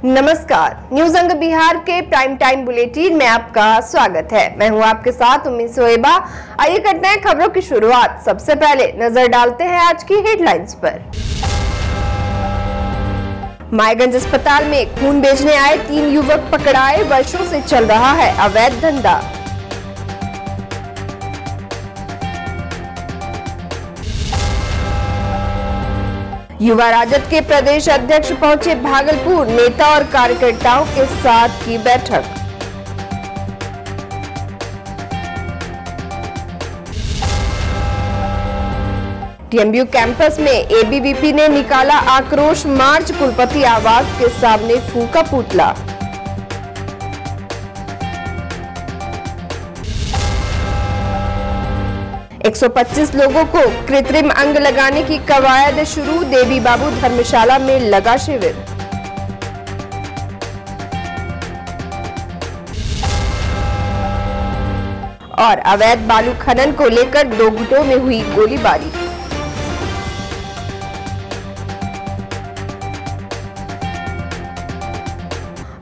नमस्कार, न्यूज अंग बिहार के प्राइम टाइम बुलेटिन में आपका स्वागत है। मैं हूं आपके साथ उम्मीद सोएबा। आइए करते हैं खबरों की शुरुआत। सबसे पहले नजर डालते हैं आज की हेडलाइंस पर। मायगंज अस्पताल में खून बेचने आए 3 युवक पकड़ाए। वर्षों से चल रहा है अवैध धंधा। युवा राजद के प्रदेश अध्यक्ष पहुंचे भागलपुर। नेता और कार्यकर्ताओं के साथ की बैठक। टीएमयू कैंपस में एबीवीपी ने निकाला आक्रोश मार्च। कुलपति आवास के सामने फूंका पुतला। एक 125 लोगों को कृत्रिम अंग लगाने की कवायद शुरू। देवी बाबू धर्मशाला में लगा शिविर। और अवैध बालू खनन को लेकर 2 गुटों में हुई गोलीबारी।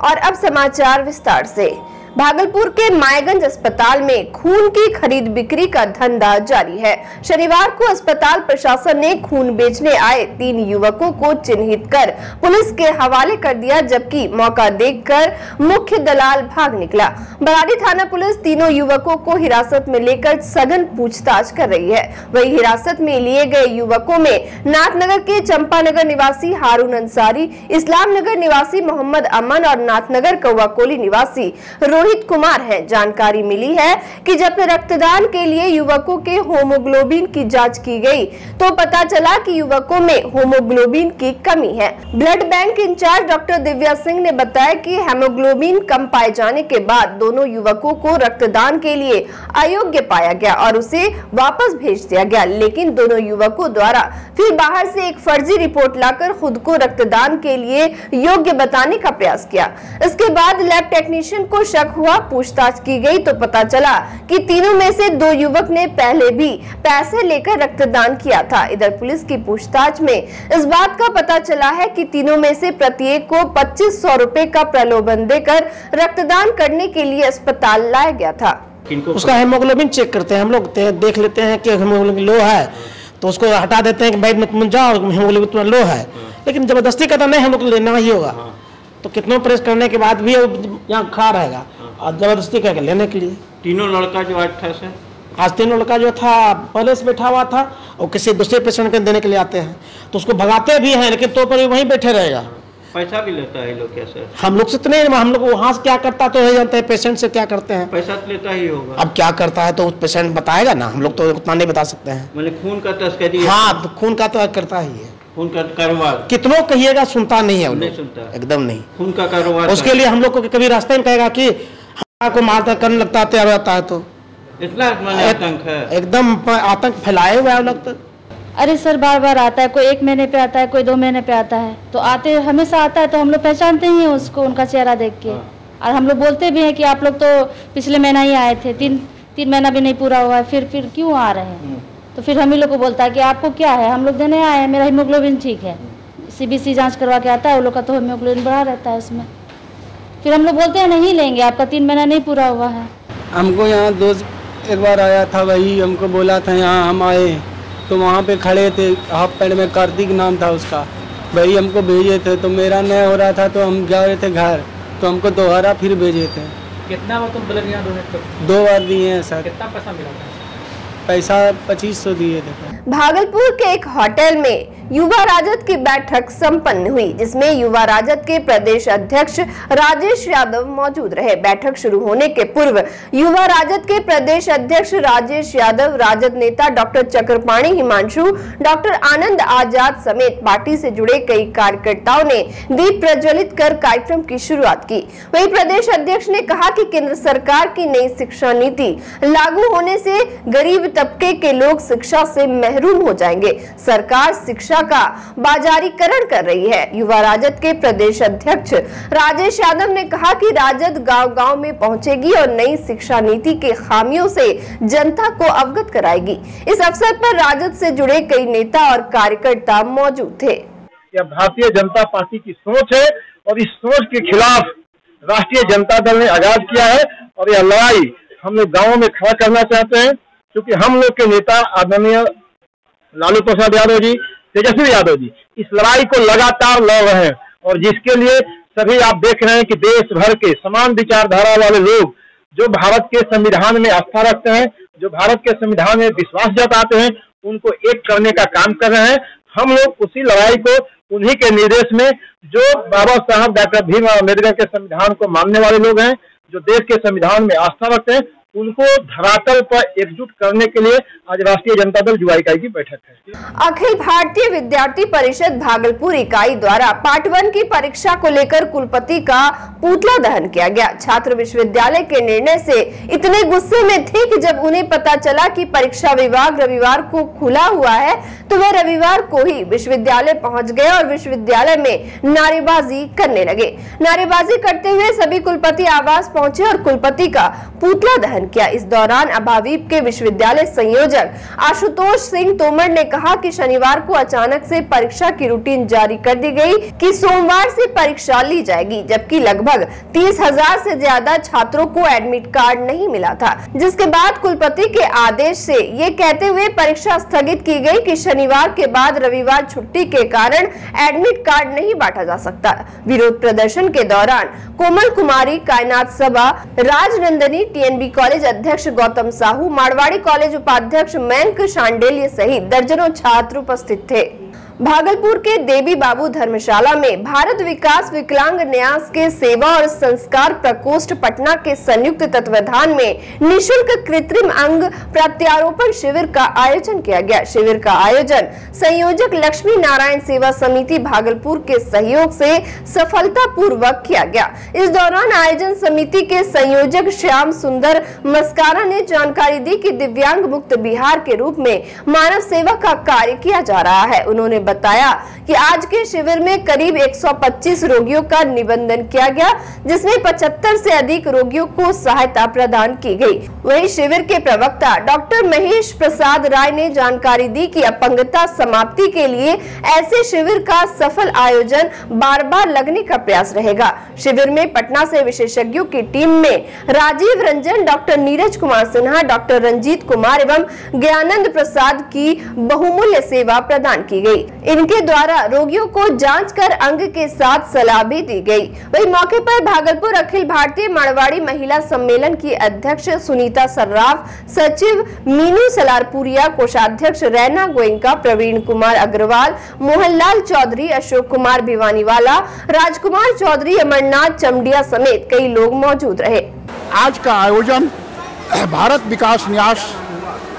और अब समाचार विस्तार से। भागलपुर के मायगंज अस्पताल में खून की खरीद बिक्री का धंधा जारी है। शनिवार को अस्पताल प्रशासन ने खून बेचने आए 3 युवकों को चिन्हित कर पुलिस के हवाले कर दिया, जबकि मौका देखकर मुख्य दलाल भाग निकला। बराड़ी थाना पुलिस तीनों युवकों को हिरासत में लेकर सघन पूछताछ कर रही है। वहीं हिरासत में लिए गए युवकों में नाथनगर के चंपानगर निवासी हारून अंसारी, इस्लाम नगर निवासी मोहम्मद अमन और नाथनगर कौवाकोली निवासी रोहित कुमार है। जानकारी मिली है कि जब रक्तदान के लिए युवकों के होमोग्लोबिन की जांच की गई तो पता चला कि युवकों में होमोग्लोबिन की कमी है। Blood bank incharge doctor Divya Singh ने बताया कि हेमोग्लोबिन कम पाए जाने के बाद दोनों युवकों को रक्तदान के लिए अयोग्य पाया गया और उसे वापस भेज दिया गया, लेकिन दोनों युवकों द्वारा फिर बाहर से एक फर्जी रिपोर्ट लाकर खुद को रक्तदान के लिए योग्य बताने का प्रयास किया। इसके बाद लैब टेक्नीशियन को शक हुआ। पूछताछ की गई तो पता चला कि तीनों में से 2 युवक ने पहले भी पैसे लेकर रक्तदान किया था। इधर पुलिस की पूछताछ में इस बात का पता चला है कि तीनों में से प्रत्येक को 2500 रुपए का प्रलोभन देकर रक्तदान करने के लिए अस्पताल लाया गया था। उसका हेमोग्लोबिन चेक करते हैं, हम लोग देख लेते हैं कि हेमोग्लोबिन लो है तो उसको हटा देते हैं कि भाई तुम जाओ, हेमोग्लोबिन तुम्हारा लो है, लेकिन जबरदस्ती कहता नहीं हम लोग लेना ही होगा। तो कितनों प्रेस करने के बाद भी यहाँ खड़ा रहेगा और जबरदस्ती करके लेने के लिए। तीनों लड़का जो आज तीनों लड़का जो था पहले से बैठा हुआ था और किसी दूसरे पेशेंट को देने के लिए आते हैं तो उसको भगाते भी हैं, लेकिन तो पर वहीं बैठे रहेगा। पैसा भी लेता है लोग कैसे? हम लोग से तो नहीं, हम लोग वहाँ से क्या करता तो जानते हैं, पेशेंट से क्या करते हैं। पैसा तो लेता ही होगा। अब क्या करता है तो पेशेंट बताएगा ना, हम लोग तो उतना नहीं बता सकते हैं। मैंने खून का तस्करी। हाँ, खून का तो करता ही है। खून का कारोबार कितनों कहिएगा सुनता नहीं है, नहीं सुनता, एकदम नहीं। खून का कारोबार उसके लिए हम लोग को कभी रास्ते में कहेगा कि को मारता करने लगता है, तैयार रहता है तो इतना आतंक है, एकदम आतंक फैलाए हुए लोग तो। अरे सर बार बार आता है, कोई 1 महीने पे आता है, कोई 2 महीने पे आता है, तो आते हमेशा आता है तो हम लोग पहचानते ही हैं उसको, उनका चेहरा देख के। और हम लोग बोलते भी हैं कि आप लोग तो पिछले महीना ही आए थे, 3 महीना भी नहीं पूरा हुआ है, फिर क्यों आ रहे हैं? तो फिर हम ही लोग को बोलता है कि आपको क्या है, हम लोग देने आए हैं, मेरा हीमोग्लोबिन ठीक है। CBC जांच करवा के आता है, वो लोग का तो हीमोग्लोबिन बढ़ा रहता है उसमें। फिर हम लोग बोलते हैं नहीं लेंगे, आपका 3 महीना नहीं पूरा हुआ है। हमको यहाँ दोस्त एक बार आया था, वही हमको बोला था यहाँ हम आए तो वहाँ पे खड़े थे, हाफ पैंट में, कार्तिक नाम था उसका, वही हमको भेजे थे। तो मेरा नहीं हो रहा था तो हम जा रहे थे घर, तो हमको दोबारा फिर भेजे थे। कितना बार तुम ब्लड यहाँ डोनेट करते? 2 बार दिए हैं सर। कितना पैसा मिला था? पैसा 2500 दिए थे। भागलपुर के एक होटल में युवा राजद की बैठक संपन्न हुई, जिसमें युवा राजद के प्रदेश अध्यक्ष राजेश यादव मौजूद रहे। बैठक शुरू होने के पूर्व युवा राजद के प्रदेश अध्यक्ष राजेश यादव, राजद नेता डॉक्टर चक्रपाणी हिमांशु, डॉक्टर आनंद आजाद समेत पार्टी से जुड़े कई कार्यकर्ताओं ने दीप प्रज्वलित कर कार्यक्रम की शुरुआत की। वहीं प्रदेश अध्यक्ष ने कहा कि केंद्र सरकार की नई शिक्षा नीति लागू होने से गरीब तबके के लोग शिक्षा से महरूम हो जाएंगे। सरकार शिक्षा का बाजारीकरण कर रही है। युवा राजद के प्रदेश अध्यक्ष राजेश यादव ने कहा कि राजद गांव-गांव में पहुंचेगी और नई शिक्षा नीति के खामियों से जनता को अवगत कराएगी। इस अवसर पर राजद से जुड़े कई नेता और कार्यकर्ता मौजूद थे। भारतीय जनता पार्टी की सोच है और इस सोच के खिलाफ राष्ट्रीय जनता दल ने आगाज किया है और यह लड़ाई हम लोग गाँवों में खड़ा करना चाहते हैं, क्योंकि हम लोग के नेता आदरणीय लालू प्रसाद यादव जी, तेजस्वी यादव जी इस लड़ाई को लगातार लड़ रहे हैं और जिसके लिए सभी आप देख रहे हैं कि देश भर के समान विचारधारा वाले लोग जो भारत के संविधान में आस्था रखते हैं, जो भारत के संविधान में विश्वास जताते हैं, उनको एक करने का काम कर रहे हैं। हम लोग उसी लड़ाई को उन्हीं के निर्देश में जो बाबा साहब डॉक्टर भीमराव अम्बेडकर के संविधान को मानने वाले लोग हैं, जो देश के संविधान में आस्था रखते हैं, उनको धरातल पर एकजुट करने के लिए आज राष्ट्रीय जनता दल युवा इकाई की बैठक है। अखिल भारतीय विद्यार्थी परिषद भागलपुर इकाई द्वारा पार्ट 1 की परीक्षा को लेकर कुलपति का पुतला दहन किया गया। छात्र विश्वविद्यालय के निर्णय से इतने गुस्से में थे कि जब उन्हें पता चला कि परीक्षा विभाग रविवार को खुला हुआ है तो वे रविवार को ही विश्वविद्यालय पहुंच गए और विश्वविद्यालय में नारेबाजी करने लगे। नारेबाजी करते हुए सभी कुलपति आवास पहुंचे और कुलपति का पुतला दहन किया। इस दौरान अभावीप के विश्वविद्यालय संयोजक आशुतोष सिंह तोमर ने कहा कि शनिवार को अचानक से परीक्षा की रूटीन जारी कर दी गई कि सोमवार से परीक्षा ली जाएगी, जबकि लगभग 30,000 से ज्यादा छात्रों को एडमिट कार्ड नहीं मिला था, जिसके बाद कुलपति के आदेश से ये कहते हुए परीक्षा स्थगित की गई कि शनिवार के बाद रविवार छुट्टी के कारण एडमिट कार्ड नहीं बांटा जा सकता। विरोध प्रदर्शन के दौरान कोमल कुमारी, कायनात सभा, राजनंदनी, टीएनबी कॉलेज अध्यक्ष गौतम साहू, मारवाड़ी कॉलेज उपाध्यक्ष मयंक शांडेल्य सहित दर्जनों छात्र उपस्थित थे। भागलपुर के देवी बाबू धर्मशाला में भारत विकास विकलांग न्यास के सेवा और संस्कार प्रकोष्ठ पटना के संयुक्त तत्वाधान में निशुल्क कृत्रिम अंग प्रत्यारोपण शिविर का आयोजन किया गया। शिविर का आयोजन संयोजक लक्ष्मी नारायण सेवा समिति भागलपुर के सहयोग से सफलतापूर्वक किया गया। इस दौरान आयोजन समिति के संयोजक श्याम सुंदर मस्कारा ने जानकारी दी कि दिव्यांग मुक्त बिहार के रूप में मानव सेवा का कार्य किया जा रहा है। उन्होंने बताया कि आज के शिविर में करीब 125 रोगियों का निबंधन किया गया, जिसमें 75 से अधिक रोगियों को सहायता प्रदान की गई। वहीं शिविर के प्रवक्ता डॉक्टर महेश प्रसाद राय ने जानकारी दी कि अपंगता समाप्ति के लिए ऐसे शिविर का सफल आयोजन बार-बार लगने का प्रयास रहेगा। शिविर में पटना से विशेषज्ञों की टीम में राजीव रंजन, डॉक्टर नीरज कुमार सिन्हा, डॉक्टर रंजीत कुमार एवं ज्ञानंद प्रसाद की बहुमूल्य सेवा प्रदान की गई। इनके द्वारा रोगियों को जांच कर अंग के साथ सलाह भी दी गई। वही मौके पर भागलपुर अखिल भारतीय मारवाड़ी महिला सम्मेलन की अध्यक्ष सुनीता सर्राफ, सचिव मीनू सलारपुरिया, कोषाध्यक्ष रैना गोयनका, प्रवीण कुमार अग्रवाल, मोहनलाल चौधरी, अशोक कुमार भिवानीवाला, राजकुमार चौधरी, अमरनाथ चमडिया समेत कई लोग मौजूद रहे। आज का आयोजन भारत विकास न्यास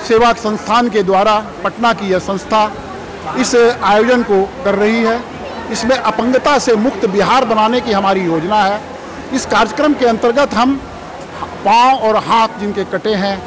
सेवा संस्थान के द्वारा पटना की यह संस्था इस आयोजन को कर रही है। इसमें अपंगता से मुक्त बिहार बनाने की हमारी योजना है। इस कार्यक्रम के अंतर्गत हम पाँव और हाथ जिनके कटे हैं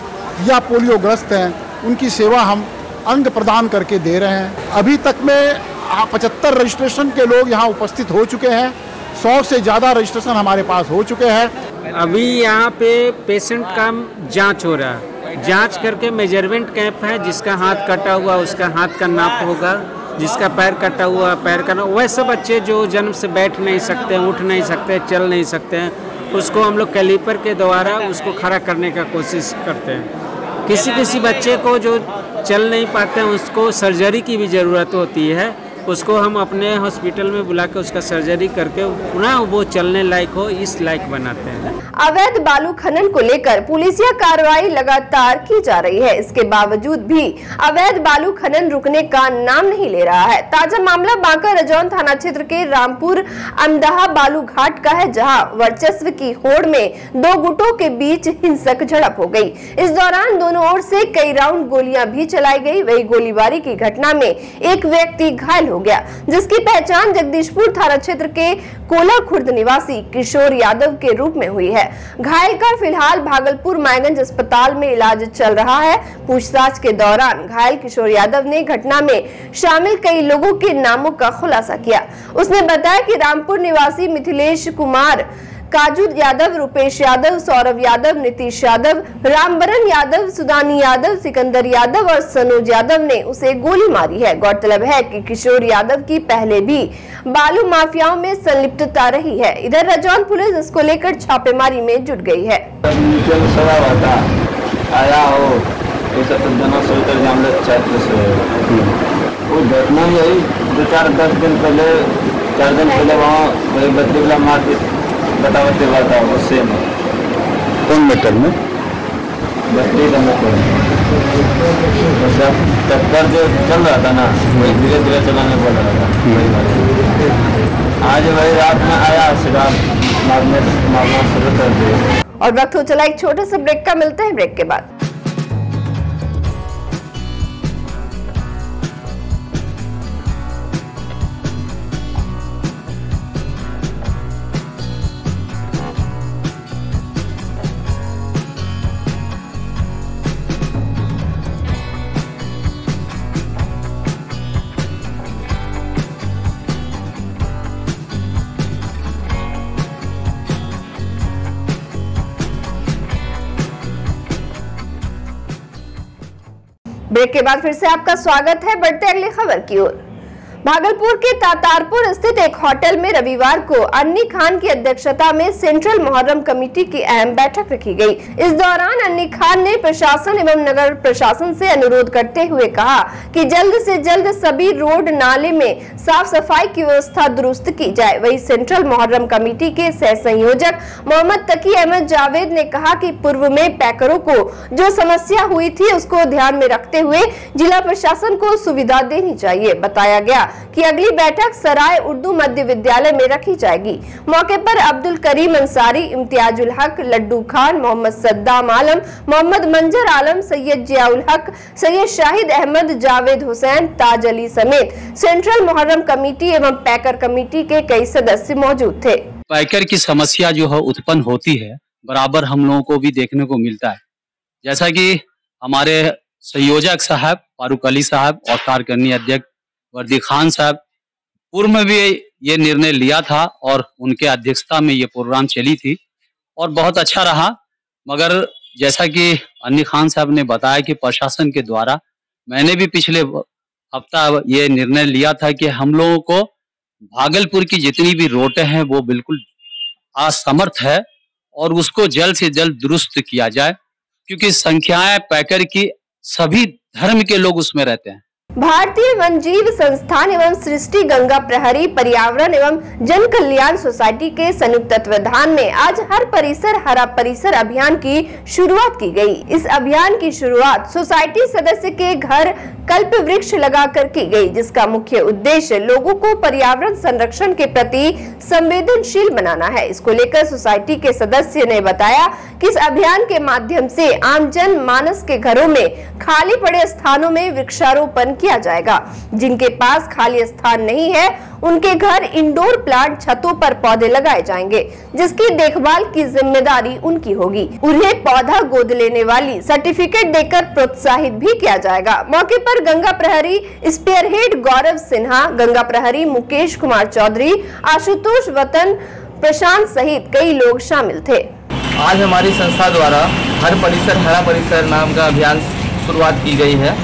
या पोलियोग्रस्त हैं, उनकी सेवा हम अंग प्रदान करके दे रहे हैं। अभी तक में 75 रजिस्ट्रेशन के लोग यहाँ उपस्थित हो चुके हैं। 100 से ज़्यादा रजिस्ट्रेशन हमारे पास हो चुके हैं। अभी यहाँ पे पेशेंट का जांच हो रहा है। जांच करके मेजरमेंट कैंप है। जिसका हाथ कटा हुआ उसका हाथ का नाप होगा, जिसका पैर कटा हुआ पैर का नाप। वैसे बच्चे जो जन्म से बैठ नहीं सकते, उठ नहीं सकते, चल नहीं सकते हैं, उसको हम लोग कैलिपर के द्वारा उसको खड़ा करने का कोशिश करते हैं। किसी बच्चे को जो चल नहीं पाते हैं उसको सर्जरी की भी ज़रूरत होती है। उसको हम अपने हॉस्पिटल में बुला के उसका सर्जरी करके पुनः वो चलने लायक हो, इस लायक बनाते हैं। अवैध बालू खनन को लेकर पुलिसिया कार्रवाई लगातार की जा रही है। इसके बावजूद भी अवैध बालू खनन रुकने का नाम नहीं ले रहा है। ताजा मामला बांका रजौन थाना क्षेत्र के रामपुर अमदहा बालू घाट का है, जहां वर्चस्व की होड़ में दो गुटों के बीच हिंसक झड़प हो गई। इस दौरान दोनों ओर से कई राउंड गोलियां भी चलाई गई। वही गोलीबारी की घटना में एक व्यक्ति घायल हो गया, जिसकी पहचान जगदीशपुर थाना क्षेत्र के कोला खुर्द निवासी किशोर यादव के रूप में हुई है। घायल का फिलहाल भागलपुर मायगंज अस्पताल में इलाज चल रहा है। पूछताछ के दौरान घायल किशोर यादव ने घटना में शामिल कई लोगों के नामों का खुलासा किया। उसने बताया कि रामपुर निवासी मिथिलेश कुमार काजू यादव, रुपेश यादव, सौरभ यादव, नीतीश यादव, रामबरन यादव, सुदानी यादव, सिकंदर यादव और सनोज यादव ने उसे गोली मारी है। गौरतलब है कि किशोर यादव की पहले भी बालू माफियाओं में संलिप्तता रही है। इधर रजौन पुलिस इसको लेकर छापेमारी में जुट गई है। आया हो वो घटना यही 2-4-10 दिन पहले 4 दिन पहले वहाँ वही बदला मार के बतावते हुआ था उससे में। कौन मेटर में? बदली का मेटर टक्कर जो चल रहा था ना वही धीरे धीरे चलाने पड़ रहा था। आज वही रात में आया सिरा मारना शुरू कर दिया। और वक्त हो चला एक छोटे से ब्रेक का, मिलते हैं ब्रेक के बाद। ब्रेक के बाद फिर से आपका स्वागत है। बढ़ते अगली खबर की ओर। भागलपुर के तातारपुर स्थित एक होटल में रविवार को अन्नी खान की अध्यक्षता में सेंट्रल मुहर्रम कमेटी की अहम बैठक रखी गई। इस दौरान अन्नी खान ने प्रशासन एवं नगर प्रशासन से अनुरोध करते हुए कहा कि जल्द से जल्द सभी रोड नाले में साफ सफाई की व्यवस्था दुरुस्त की जाए। वहीं सेंट्रल मुहर्रम कमेटी के सह संयोजक मोहम्मद तकी अहमद जावेद ने कहा कि पूर्व में पैकरों को जो समस्या हुई थी उसको ध्यान में रखते हुए जिला प्रशासन को सुविधा देनी चाहिए। बताया गया कि अगली बैठक सराय उर्दू मध्य विद्यालय में रखी जाएगी। मौके पर अब्दुल करीम अंसारी, इम्तियाजुल हक, लड्डू खान, मोहम्मद सद्दाम आलम, मोहम्मद मंजर आलम, सैयद जियाउल हक, सैयद शाहिद अहमद, जावेद हुसैन, ताज अली समेत सेंट्रल मुहर्रम कमेटी एवं पैकर कमेटी के कई सदस्य मौजूद थे। पैकर की समस्या जो है उत्पन्न होती है बराबर हम लोगों को भी देखने को मिलता है। जैसा कि हमारे संयोजक साहब फारूक अली साहब और कार्यकारिणी अध्यक्ष वर्दी खान साहब पूर्व में भी ये निर्णय लिया था और उनके अध्यक्षता में ये प्रोग्राम चली थी और बहुत अच्छा रहा। मगर जैसा कि अन्नी खान साहब ने बताया कि प्रशासन के द्वारा मैंने भी पिछले हफ्ता ये निर्णय लिया था कि हम लोगों को भागलपुर की जितनी भी रोडें हैं वो बिल्कुल असमर्थ है और उसको जल्द से जल्द दुरुस्त किया जाए, क्योंकि संख्याएं पैकर की सभी धर्म के लोग उसमें रहते हैं। भारतीय वनजीव संस्थान एवं सृष्टि गंगा प्रहरी पर्यावरण एवं जन कल्याण सोसाइटी के संयुक्त तत्वावधान में आज हर परिसर हरा परिसर अभियान की शुरुआत की गई। इस अभियान की शुरुआत सोसाइटी सदस्य के घर कल्प वृक्ष लगाकर की गई, जिसका मुख्य उद्देश्य लोगों को पर्यावरण संरक्षण के प्रति संवेदनशील बनाना है। इसको लेकर सोसाइटी के सदस्य ने बताया कि इस अभियान के माध्यम से आम जन मानस के घरों में खाली पड़े स्थानों में वृक्षारोपण किया जाएगा। जिनके पास खाली स्थान नहीं है उनके घर इंडोर प्लांट छतों पर पौधे लगाए जाएंगे, जिसकी देखभाल की जिम्मेदारी उनकी होगी। उन्हें पौधा गोद लेने वाली सर्टिफिकेट देकर प्रोत्साहित भी किया जाएगा। मौके पर गंगा प्रहरी स्पीयरहेड गौरव सिन्हा, गंगा प्रहरी मुकेश कुमार चौधरी, आशुतोष वतन, प्रशांत सहित कई लोग शामिल थे। आज हमारी संस्था द्वारा हर परिसर हरा परिसर नाम का अभियान शुरुआत की गई है।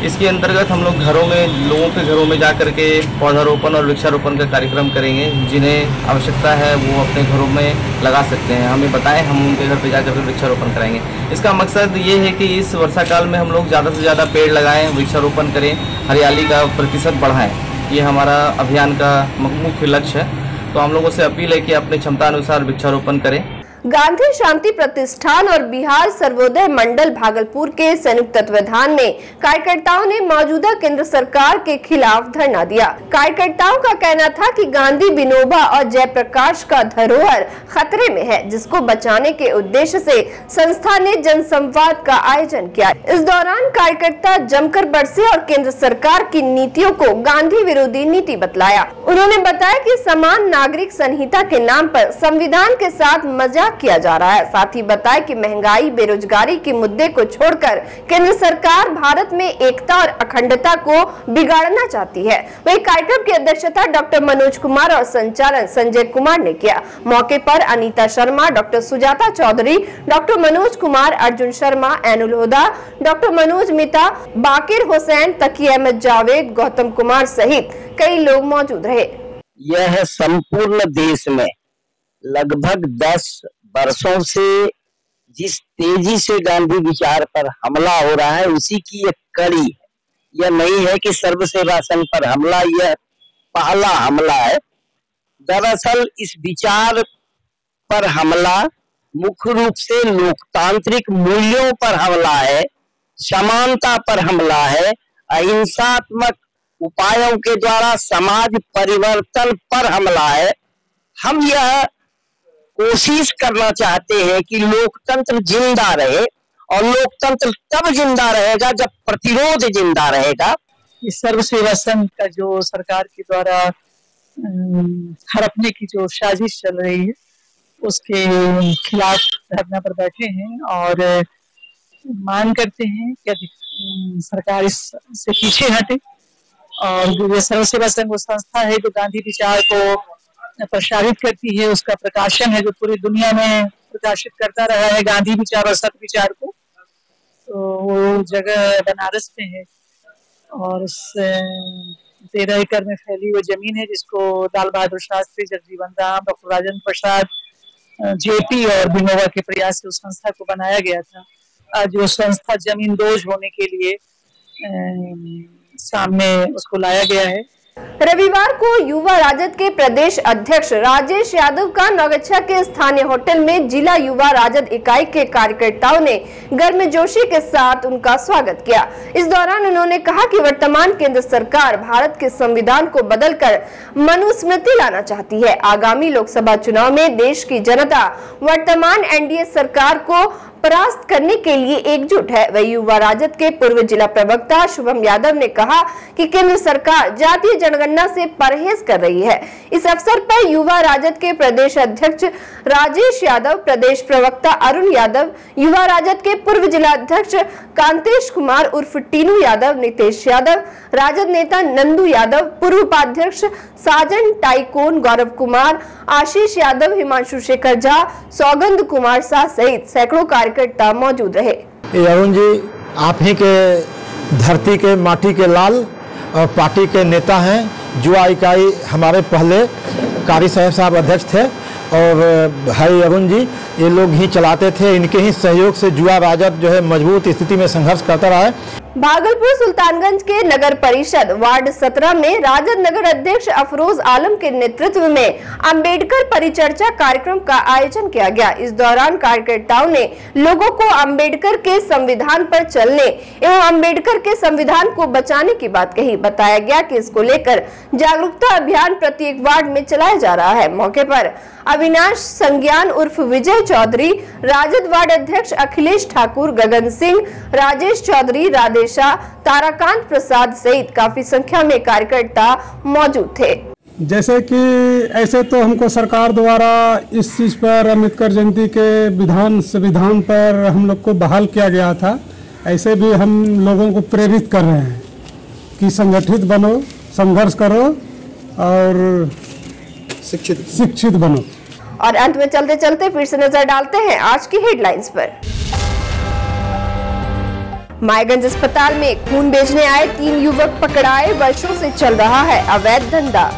इसके अंतर्गत हम लोग घरों में लोगों के घरों में जाकर के पौधारोपण और वृक्षारोपण का कार्यक्रम करेंगे। जिन्हें आवश्यकता है वो अपने घरों में लगा सकते हैं, हमें बताएं, हम उनके घर पे जाकर के वृक्षारोपण कराएंगे। इसका मकसद ये है कि इस वर्षा काल में हम लोग ज़्यादा से ज़्यादा पेड़ लगाएं, वृक्षारोपण करें, हरियाली का प्रतिशत बढ़ाएं। ये हमारा अभियान का मुख्य लक्ष्य है। तो हम लोगों से अपील है कि अपनी क्षमता अनुसार वृक्षारोपण करें। गांधी शांति प्रतिष्ठान और बिहार सर्वोदय मंडल भागलपुर के संयुक्त तत्वावधान में कार्यकर्ताओं ने मौजूदा केंद्र सरकार के खिलाफ धरना दिया। कार्यकर्ताओं का कहना था कि गांधी, विनोबा और जयप्रकाश का धरोहर खतरे में है, जिसको बचाने के उद्देश्य से संस्था ने जनसंवाद का आयोजन किया। इस दौरान कार्यकर्ता जमकर बरसे और केंद्र सरकार की नीतियों को गांधी विरोधी नीति बतलाया। उन्होंने बताया कि समान नागरिक संहिता के नाम पर संविधान के साथ मजाक किया जा रहा है। साथ ही बताया कि महंगाई, बेरोजगारी के मुद्दे को छोड़कर केंद्र सरकार भारत में एकता और अखंडता को बिगाड़ना चाहती है। वहीं कार्यक्रम की अध्यक्षता डॉक्टर मनोज कुमार और संचालन संजय कुमार ने किया। मौके पर Anita Sharma, doctor Sujata Chaudhary, doctor Manoj Kumar, Arjun Sharma, Ainul Huda, doctor Manoj Mita, Baqir Hussain, तकी अहमद जावेद, गौतम कुमार सहित कई लोग मौजूद रहे। यह संपूर्ण देश में लगभग 10 वर्षों से जिस तेजी से गांधी विचार पर हमला हो रहा है उसी की एक कड़ी है। यह नहीं है कि सर्व सेवा संघ पर हमला, यह पहला हमला है। दरअसल इस विचार पर हमला मुख्य रूप से लोकतांत्रिक मूल्यों पर हमला है, समानता पर हमला है, अहिंसात्मक उपायों के द्वारा समाज परिवर्तन पर हमला है। हम यह कोशिश करना चाहते हैं कि लोकतंत्र जिंदा रहे, और लोकतंत्र तब जिंदा रहेगा जब प्रतिरोध जिंदा रहेगा। इस सर्व सेवा संघ का जो सरकार के द्वारा हड़पने की जो साजिश चल रही है उसके खिलाफ धरना पर बैठे हैं और मांग करते हैं कि सरकार इससे पीछे हटे। और जो सर्व सेवा संघ वो संस्था है जो गांधी विचार को प्रसारित करती है, उसका प्रकाशन है जो पूरी दुनिया में प्रकाशित करता रहा है गांधी विचार और सत्य विचार को। तो वो जगह बनारस में है और उस 13 एकड़ में फैली वो जमीन है जिसको लाल बहादुर शास्त्री, जगजीवन राम, डॉक्टर राजेंद्र प्रसाद, जेपी और विनोबा के प्रयास से उस संस्था को बनाया गया था। आज वो संस्था जमीन दोज होने के लिए सामने उसको लाया गया है। रविवार को युवा राजद के प्रदेश अध्यक्ष राजेश यादव का नौगछा के स्थानीय होटल में जिला युवा राजद इकाई के कार्यकर्ताओं ने गर्मजोशी के साथ उनका स्वागत किया। इस दौरान उन्होंने कहा कि वर्तमान केंद्र सरकार भारत के संविधान को बदलकर मनुस्मृति लाना चाहती है। आगामी लोकसभा चुनाव में देश की जनता वर्तमान एनडीए सरकार को परास्त करने के लिए एकजुट है। वही युवा राजद के पूर्व जिला प्रवक्ता शुभम यादव ने कहा कि केंद्र सरकार जातीय जनगणना से परहेज कर रही है। इस अवसर पर युवा राजद के प्रदेश अध्यक्ष राजेश यादव, प्रदेश प्रवक्ता अरुण यादव, युवा राजद के पूर्व जिला अध्यक्ष कांतेश कुमार उर्फ टीनू यादव, नितेश यादव, राजद नेता नंदू यादव, पूर्व उपाध्यक्ष साजन टाइकोन, गौरव कुमार, आशीष यादव, हिमांशु शेखर झा, सौगंध कुमार शाह सहित सैकड़ों कार्यकर्ता मौजूद रहे। अरुण जी, आप ही के धरती के माटी के लाल और पार्टी के नेता हैं। युवा इकाई हमारे पहले कारी साहब अध्यक्ष थे और भाई अरुण जी ये लोग ही चलाते थे। इनके ही सहयोग से युवा राजद जो है मजबूत स्थिति में संघर्ष करता रहा है। भागलपुर सुल्तानगंज के नगर परिषद वार्ड 17 में राजद नगर अध्यक्ष अफरोज आलम के नेतृत्व में अंबेडकर परिचर्चा कार्यक्रम का आयोजन किया गया। इस दौरान कार्यकर्ताओं ने लोगों को अंबेडकर के संविधान पर चलने एवं अंबेडकर के संविधान को बचाने की बात कही। बताया गया कि इसको लेकर जागरूकता अभियान प्रत्येक वार्ड में चलाया जा रहा है। मौके पर अविनाश संज्ञान उर्फ विजय चौधरी, राजद वार्ड अध्यक्ष अखिलेश ठाकुर, गगन सिंह, राजेश चौधरी, राधेशा, ताराकांत प्रसाद सहित काफी संख्या में कार्यकर्ता मौजूद थे। जैसे कि ऐसे तो हमको सरकार द्वारा इस चीज पर अम्बेडकर जयंती के संविधान पर हम लोग को बहाल किया गया था, ऐसे भी हम लोगों को प्रेरित कर रहे हैं कि संगठित बनो, संघर्ष करो और शिक्षित बनो। और अंत में चलते चलते फिर से नजर डालते हैं आज की हेडलाइंस पर। मायगंज अस्पताल में खून बेचने आए 3 युवक पकड़ाए, वर्षों से चल रहा है अवैध धंधा।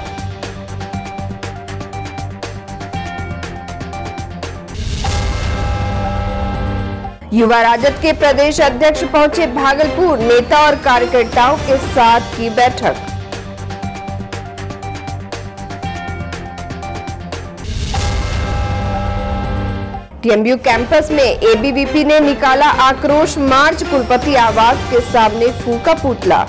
युवा राजद के प्रदेश अध्यक्ष पहुंचे भागलपुर, नेता और कार्यकर्ताओं के साथ की बैठक। टीएमयू कैंपस में एबीवीपी ने निकाला आक्रोश मार्च, कुलपति आवास के सामने फूका पुतला।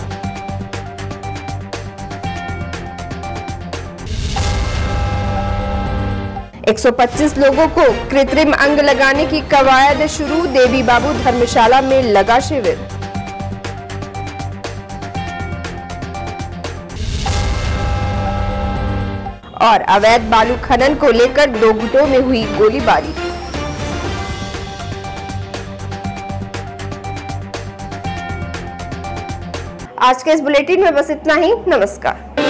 एक 125 लोगों को कृत्रिम अंग लगाने की कवायद शुरू, देवी बाबू धर्मशाला में लगा शिविर। और अवैध बालू खनन को लेकर 2 गुटों में हुई गोलीबारी। आज के इस बुलेटिन में बस इतना ही। नमस्कार।